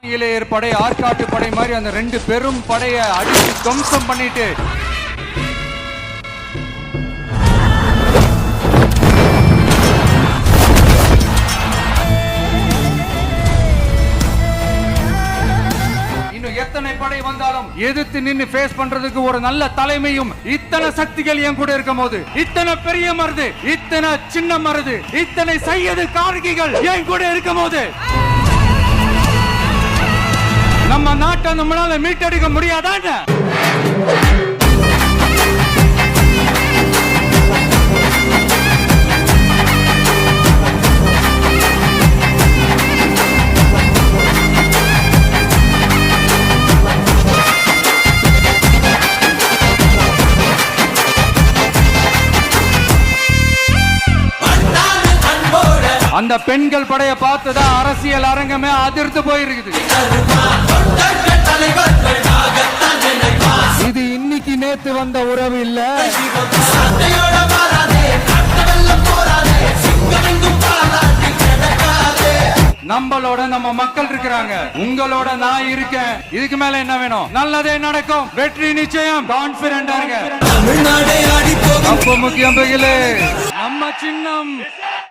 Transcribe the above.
இளையர் படை ஆற்காட்டு படை மாதிரி அந்த ரெண்டு பெரும் படையை அடிச்சு துவம்சம் பண்ணிட்டு இன்னும் எத்தனை படை வந்தாலும் எதிர்த்து நின்னு ஃபேஸ் பண்றதுக்கு ஒரு நல்ல தலைமையும் இத்தனை சக்திகள் என் கூட இருக்கும் போது, இத்தனை பெரிய மருது, இத்தனை சின்ன மருது, இத்தனை சையது கார்கிகள் என் கூட இருக்கும் போது நம்ம நாட்டை நம்மளால மீட்டெடுக்க முடியாதான? அந்த பெண்கள் படைய பார்த்துதான் அரசியல் அரங்கமே அதிர்ந்து போயிருக்குது. இது இன்னைக்கு நேத்து வந்த உறவு இல்ல. நம்மளோட நம்ம மக்கள் இருக்கிறாங்க, உங்களோட நான் இருக்கேன். இதுக்கு மேல என்ன வேணும்? நல்லதே நடக்கும், வெற்றி நிச்சயம். கான்பிடண்டா இருங்க. அப்போ முக்கியம் நம்ம சின்னம்